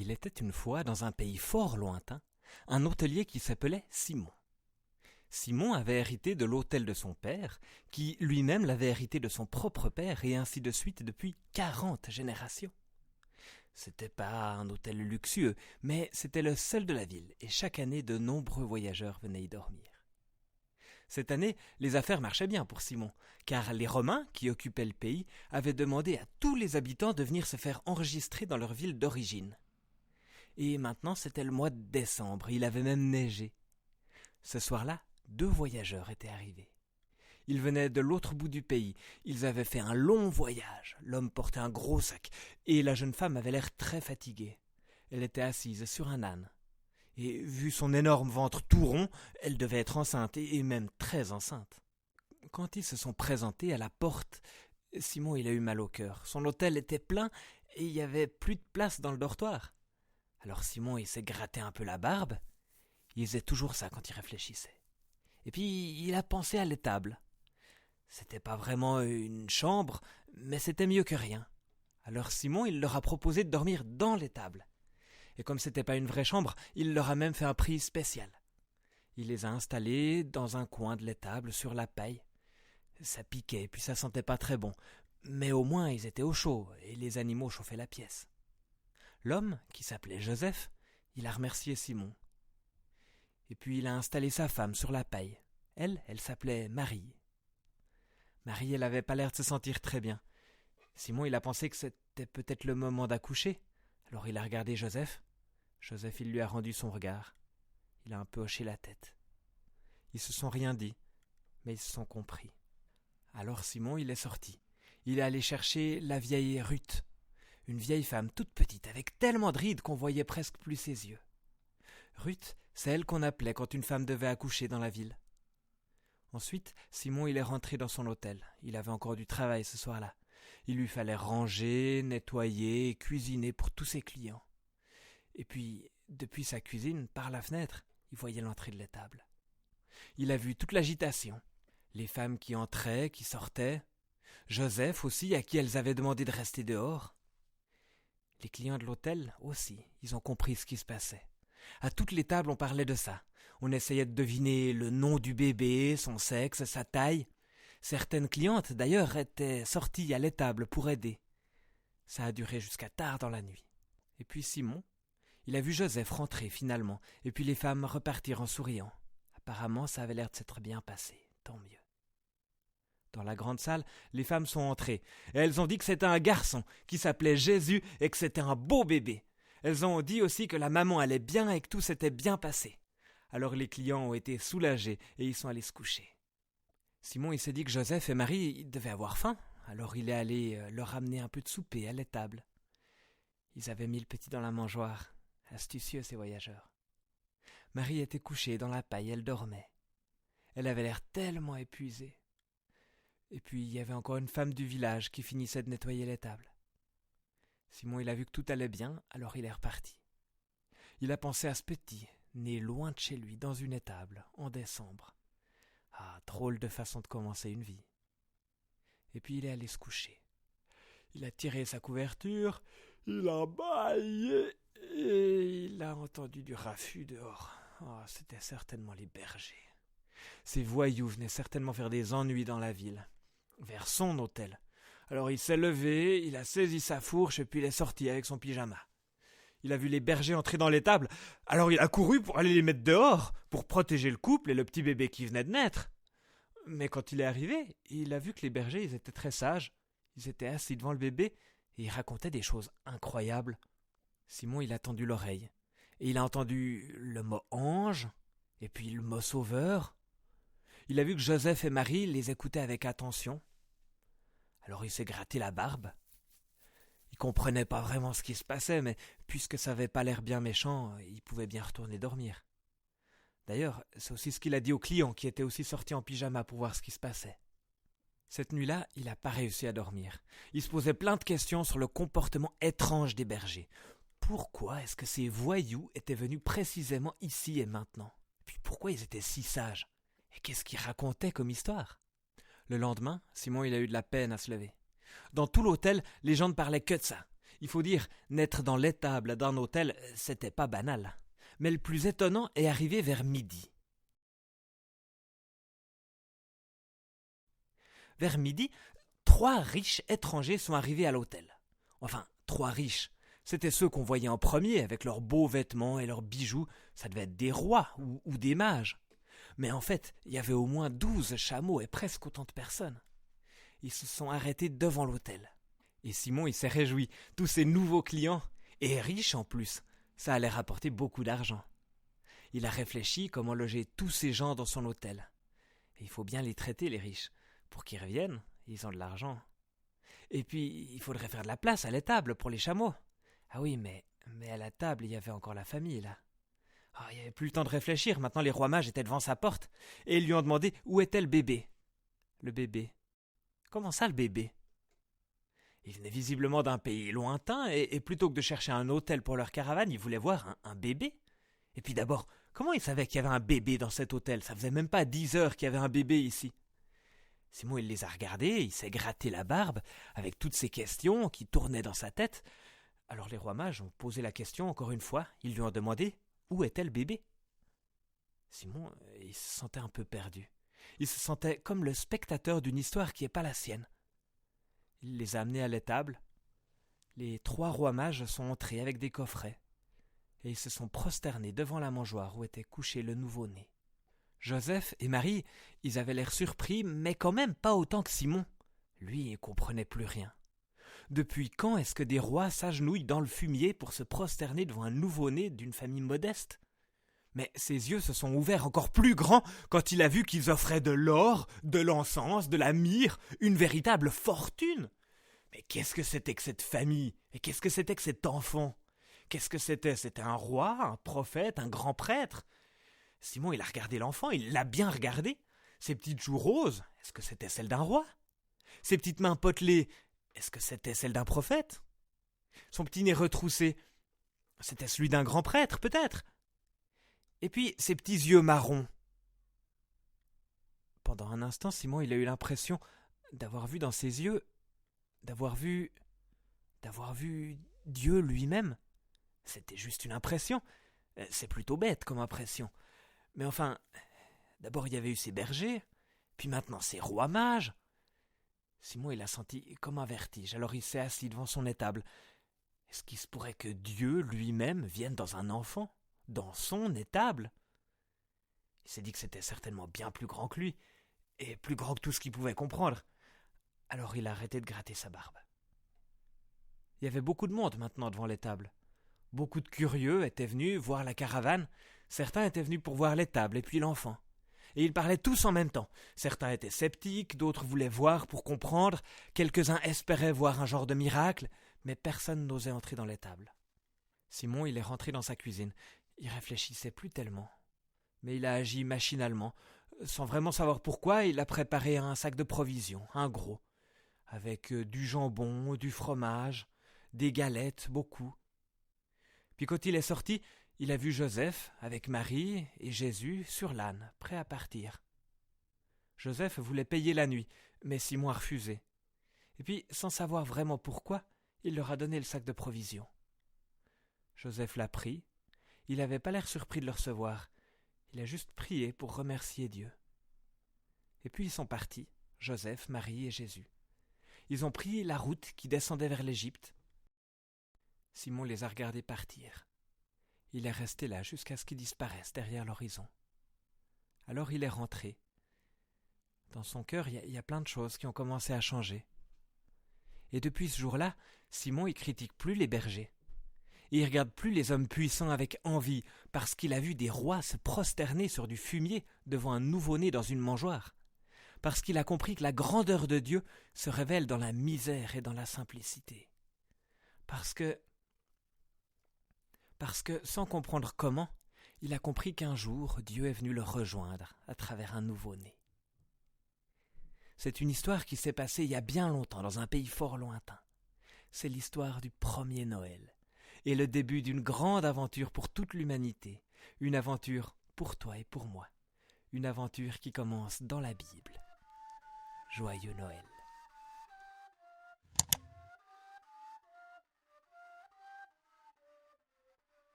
Il était une fois, dans un pays fort lointain, un hôtelier qui s'appelait Simon. Simon avait hérité de l'hôtel de son père, qui lui-même l'avait hérité de son propre père, et ainsi de suite depuis 40 générations. C'était pas un hôtel luxueux, mais c'était le seul de la ville, et chaque année de nombreux voyageurs venaient y dormir. Cette année, les affaires marchaient bien pour Simon, car les Romains, qui occupaient le pays, avaient demandé à tous les habitants de venir se faire enregistrer dans leur ville d'origine. Et maintenant, c'était le mois de décembre, il avait même neigé. Ce soir-là, 2 voyageurs étaient arrivés. Ils venaient de l'autre bout du pays. Ils avaient fait un long voyage. L'homme portait un gros sac, et la jeune femme avait l'air très fatiguée. Elle était assise sur un âne. Et vu son énorme ventre tout rond, elle devait être enceinte, et même très enceinte. Quand ils se sont présentés à la porte, Simon il a eu mal au cœur. Son hôtel était plein, et il n'y avait plus de place dans le dortoir. Alors Simon il s'est gratté un peu la barbe. Il faisait toujours ça quand il réfléchissait. Et puis il a pensé à l'étable. C'était pas vraiment une chambre, mais c'était mieux que rien. Alors Simon il leur a proposé de dormir dans l'étable. Et comme c'était pas une vraie chambre, il leur a même fait un prix spécial. Il les a installés dans un coin de l'étable sur la paille. Ça piquait, puis ça sentait pas très bon. Mais au moins ils étaient au chaud, et les animaux chauffaient la pièce. L'homme, qui s'appelait Joseph, il a remercié Simon. Et puis il a installé sa femme sur la paille. Elle s'appelait Marie. Marie, elle avait pas l'air de se sentir très bien. Simon, il a pensé que c'était peut-être le moment d'accoucher. Alors il a regardé Joseph. Joseph, il lui a rendu son regard. Il a un peu hoché la tête. Ils se sont rien dit, mais ils se sont compris. Alors Simon, il est sorti. Il est allé chercher la vieille Ruth. Une vieille femme toute petite, avec tellement de rides qu'on voyait presque plus ses yeux. Ruth, c'est elle qu'on appelait quand une femme devait accoucher dans la ville. Ensuite, Simon il est rentré dans son hôtel. Il avait encore du travail ce soir-là. Il lui fallait ranger, nettoyer et cuisiner pour tous ses clients. Et puis, depuis sa cuisine, par la fenêtre, il voyait l'entrée de l'étable. Il a vu toute l'agitation. Les femmes qui entraient, qui sortaient. Joseph aussi, à qui elles avaient demandé de rester dehors. Les clients de l'hôtel aussi, ils ont compris ce qui se passait. À toutes les tables, on parlait de ça. On essayait de deviner le nom du bébé, son sexe, sa taille. Certaines clientes, d'ailleurs, étaient sorties à l'étable pour aider. Ça a duré jusqu'à tard dans la nuit. Et puis Simon, il a vu Joseph rentrer finalement, et puis les femmes repartir en souriant. Apparemment, ça avait l'air de s'être bien passé, tant mieux. Dans la grande salle, les femmes sont entrées, et elles ont dit que c'était un garçon qui s'appelait Jésus et que c'était un beau bébé. Elles ont dit aussi que la maman allait bien et que tout s'était bien passé. Alors les clients ont été soulagés et ils sont allés se coucher. Simon il s'est dit que Joseph et Marie ils devaient avoir faim, alors il est allé leur ramener un peu de souper à l'étable. Ils avaient mis le petit dans la mangeoire. Astucieux ces voyageurs. Marie était couchée dans la paille, elle dormait. Elle avait l'air tellement épuisée. Et puis il y avait encore une femme du village qui finissait de nettoyer l'étable. Simon il a vu que tout allait bien, alors il est reparti. Il a pensé à ce petit, né loin de chez lui, dans une étable, en décembre. Ah, drôle de façon de commencer une vie. Et puis il est allé se coucher. Il a tiré sa couverture, il a bâillé et il a entendu du raffut dehors. Oh, c'était certainement les bergers. Ces voyous venaient certainement faire des ennuis dans la ville, vers son hôtel. Alors il s'est levé, il a saisi sa fourche et puis il est sorti avec son pyjama. Il a vu les bergers entrer dans l'étable, alors il a couru pour aller les mettre dehors, pour protéger le couple et le petit bébé qui venait de naître. Mais quand il est arrivé, il a vu que les bergers ils étaient très sages. Ils étaient assis devant le bébé et ils racontaient des choses incroyables. Simon il a tendu l'oreille et il a entendu le mot ange et puis le mot sauveur. Il a vu que Joseph et Marie les écoutaient avec attention. Alors il s'est gratté la barbe. Il comprenait pas vraiment ce qui se passait, mais puisque ça avait pas l'air bien méchant, il pouvait bien retourner dormir. D'ailleurs, c'est aussi ce qu'il a dit aux clients qui étaient aussi sortis en pyjama pour voir ce qui se passait. Cette nuit-là, il n'a pas réussi à dormir. Il se posait plein de questions sur le comportement étrange des bergers. Pourquoi est-ce que ces voyous étaient venus précisément ici et maintenant? Puis pourquoi ils étaient si sages? Et qu'est-ce qu'ils racontaient comme histoire? Le lendemain, Simon il a eu de la peine à se lever. Dans tout l'hôtel, les gens ne parlaient que de ça. Il faut dire, naître dans l'étable d'un hôtel, c'était pas banal. Mais le plus étonnant est arrivé vers midi. Vers midi, 3 riches étrangers sont arrivés à l'hôtel. Enfin, 3 riches. C'étaient ceux qu'on voyait en premier, avec leurs beaux vêtements et leurs bijoux. Ça devait être des rois ou des mages. Mais en fait, il y avait au moins 12 chameaux et presque autant de personnes. Ils se sont arrêtés devant l'hôtel. Et Simon, il s'est réjoui. Tous ces nouveaux clients, et riches en plus, ça allait rapporter beaucoup d'argent. Il a réfléchi comment loger tous ces gens dans son hôtel. Et il faut bien les traiter, les riches. Pour qu'ils reviennent, ils ont de l'argent. Et puis, il faudrait faire de la place à l'étable pour les chameaux. Ah oui, mais à la table, il y avait encore la famille, là. Oh, il n'y avait plus le temps de réfléchir. Maintenant, les rois mages étaient devant sa porte. Et ils lui ont demandé où était le bébé. Le bébé. Comment ça, le bébé? Ils venaient visiblement d'un pays lointain, et plutôt que de chercher un hôtel pour leur caravane, ils voulaient voir un bébé. Et puis d'abord, comment ils savaient qu'il y avait un bébé dans cet hôtel? Ça faisait même pas 10 heures qu'il y avait un bébé ici. Simon, il les a regardés, il s'est gratté la barbe, avec toutes ces questions qui tournaient dans sa tête. Alors les rois mages ont posé la question encore une fois. Ils lui ont demandé où était le bébé. Simon, il se sentait un peu perdu. Il se sentait comme le spectateur d'une histoire qui n'est pas la sienne. Il les a amenés à l'étable. Les 3 rois mages sont entrés avec des coffrets, et ils se sont prosternés devant la mangeoire où était couché le nouveau-né. Joseph et Marie, ils avaient l'air surpris, mais quand même pas autant que Simon. Lui, il comprenait plus rien. Depuis quand est-ce que des rois s'agenouillent dans le fumier pour se prosterner devant un nouveau-né d'une famille modeste? Mais ses yeux se sont ouverts encore plus grands quand il a vu qu'ils offraient de l'or, de l'encens, de la myrrhe, une véritable fortune. Mais qu'est-ce que c'était que cette famille? Et qu'est-ce que c'était que cet enfant? Qu'est-ce que c'était? C'était un roi, un prophète, un grand prêtre? Simon, il a regardé l'enfant, il l'a bien regardé. Ses petites joues roses, est-ce que c'était celles d'un roi? Ses petites mains potelées, est-ce que c'était celles d'un prophète? Son petit nez retroussé, c'était celui d'un grand prêtre, peut-être? Et puis, ses petits yeux marrons. Pendant un instant, Simon, il a eu l'impression d'avoir vu dans ses yeux, d'avoir vu Dieu lui-même. C'était juste une impression. C'est plutôt bête comme impression. Mais enfin, d'abord il y avait eu ces bergers, puis maintenant ces rois mages. Simon, il a senti comme un vertige, alors il s'est assis devant son étable. Est-ce qu'il se pourrait que Dieu lui-même vienne dans un enfant, dans son étable? Il s'est dit que c'était certainement bien plus grand que lui, et plus grand que tout ce qu'il pouvait comprendre. Alors il a arrêté de gratter sa barbe. Il y avait beaucoup de monde maintenant devant l'étable. Beaucoup de curieux étaient venus voir la caravane. Certains étaient venus pour voir l'étable et puis l'enfant. Et ils parlaient tous en même temps. Certains étaient sceptiques, d'autres voulaient voir pour comprendre, quelques-uns espéraient voir un genre de miracle, mais personne n'osait entrer dans l'étable. Simon, il est rentré dans sa cuisine. Il réfléchissait plus tellement. Mais il a agi machinalement. Sans vraiment savoir pourquoi, il a préparé un sac de provisions, un gros, avec du jambon, du fromage, des galettes, beaucoup. Puis quand il est sorti, il a vu Joseph avec Marie et Jésus sur l'âne, prêt à partir. Joseph voulait payer la nuit, mais Simon a refusé. Et puis, sans savoir vraiment pourquoi, il leur a donné le sac de provisions. Joseph l'a pris. Il n'avait pas l'air surpris de le recevoir. Il a juste prié pour remercier Dieu. Et puis ils sont partis, Joseph, Marie et Jésus. Ils ont pris la route qui descendait vers l'Égypte. Simon les a regardés partir. Il est resté là jusqu'à ce qu'ils disparaissent derrière l'horizon. Alors il est rentré. Dans son cœur, il y a plein de choses qui ont commencé à changer. Et depuis ce jour-là, Simon ne critique plus les bergers. Il ne regarde plus les hommes puissants avec envie parce qu'il a vu des rois se prosterner sur du fumier devant un nouveau-né dans une mangeoire. Parce qu'il a compris que la grandeur de Dieu se révèle dans la misère et dans la simplicité. Parce que, sans comprendre comment, il a compris qu'un jour, Dieu est venu le rejoindre à travers un nouveau-né. C'est une histoire qui s'est passée il y a bien longtemps dans un pays fort lointain. C'est l'histoire du premier Noël et le début d'une grande aventure pour toute l'humanité, une aventure pour toi et pour moi, une aventure qui commence dans la Bible. Joyeux Noël.